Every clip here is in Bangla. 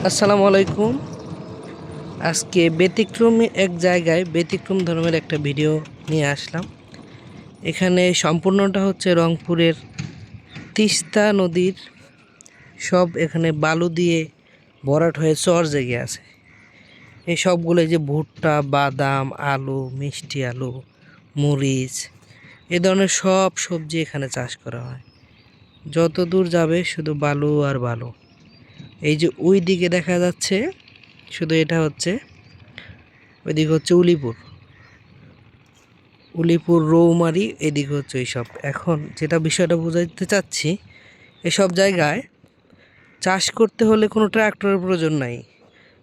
আসসালামু আলাইকুম। আজকে ব্যতিক্রমী এক জায়গায় ব্যতিক্রম ধর্মের একটা ভিডিও নিয়ে আসলাম। এখানে সম্পূর্ণটা হচ্ছে রংপুরের তিস্তা নদীর সব এখানে বালু দিয়ে ভরাট হয়ে চর জেগে আছে। এই সবগুলো যে ভুট্টা, বাদাম, আলু, মিষ্টি আলু, মরিচ এ ধরনের সব সবজি এখানে চাষ করা হয়। যত দূর যাবে শুধু বালু আর বালু। এই যে ওই দিকে দেখা যাচ্ছে শুধু এটা হচ্ছে, ওইদিকে হচ্ছে উলিপুর রৌমারি, এদিকে হচ্ছে এইসব। এখন যেটা বিষয়টা বোঝাতে চাচ্ছি, এসব জায়গায় চাষ করতে হলে কোনো ট্রাক্টরের প্রয়োজন নাই,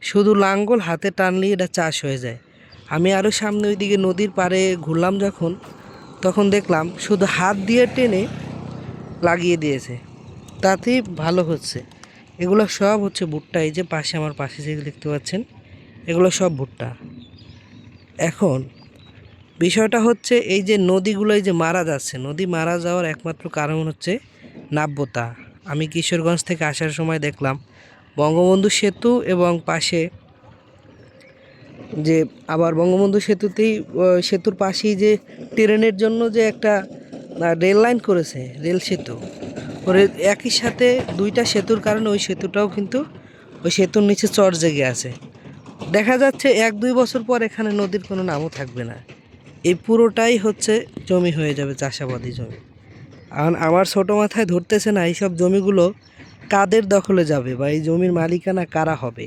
শুধু লাঙ্গল হাতে টানলেই এটা চাষ হয়ে যায়। আমি আরও সামনে ওইদিকে নদীর পাড়ে ঘুরলাম যখন, তখন দেখলাম শুধু হাত দিয়ে টেনে লাগিয়ে দিয়েছে, তাতেই ভালো হচ্ছে। এগুলো সব হচ্ছে ভুট্টা। এই যে পাশে আমার পাশে যেগুলো দেখতে পাচ্ছেন, এগুলো সব ভুট্টা। এখন বিষয়টা হচ্ছে এই যে নদীগুলো এই যে মারা যাচ্ছে, নদী মারা যাওয়ার একমাত্র কারণ হচ্ছে নাব্যতা। আমি কিশোরগঞ্জ থেকে আসার সময় দেখলাম বঙ্গবন্ধু সেতু এবং পাশে যে আবার বঙ্গবন্ধু সেতুতেই সেতুর পাশেই যে ট্রেনের জন্য যে একটা রেল লাইন করেছে, রেল সেতু করে একই সাথে দুইটা সেতুর কারণে ওই সেতুটাও কিন্তু ওই সেতুর নিচে চর জেগে আছে। দেখা যাচ্ছে 1-2 বছর পর এখানে নদীর কোনো নামও থাকবে না। এই পুরোটাই হচ্ছে জমি হয়ে যাবে চাষাবাদি জমি। আর আমার ছোটো মাথায় ধরতেছে না এইসব জমিগুলো কাদের দখলে যাবে বা এই জমির মালিকানা কারা হবে।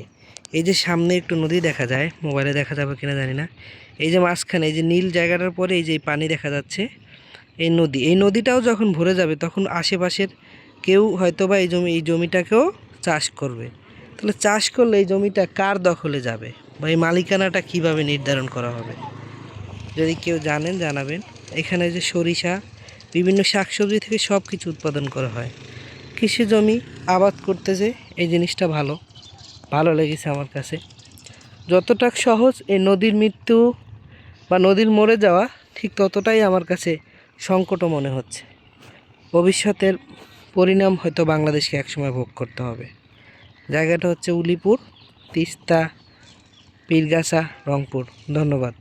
এই যে সামনে একটু নদী দেখা যায়, মোবাইলে দেখা যাবে কিনা জানি না, এই যে মাঝখানে এই যে নীল জায়গাটার পরে এই যে পানি দেখা যাচ্ছে, এই নদী, এই নদীটাও যখন ভরে যাবে তখন আশেপাশের কেউ হয়তো বা এই জমিটাকেও চাষ করবে। তাহলে চাষ করলে এই জমিটা কার দখলে যাবে বা এই মালিকানাটা কিভাবে নির্ধারণ করা হবে? যদি কেউ জানেন জানাবেন। এখানে যে সরিষা, বিভিন্ন শাকসবজি থেকে সব কিছু উৎপাদন করা হয়। কৃষি জমি আবাদ করতেছে, এই জিনিসটা ভালো ভালো লেগেছে আমার কাছে। যতটা সহজ এই নদীর মৃত্যু বা নদীর মরে যাওয়া, ঠিক ততটাই আমার কাছে সংকটও মনে হচ্ছে। ভবিষ্যতের পরিণাম হয়তো বাংলাদেশকে একসময় ভোগ করতে হবে। জায়গাটা হচ্ছে উলিপুর, তিস্তা, পীরগাছা, রংপুর। ধন্যবাদ।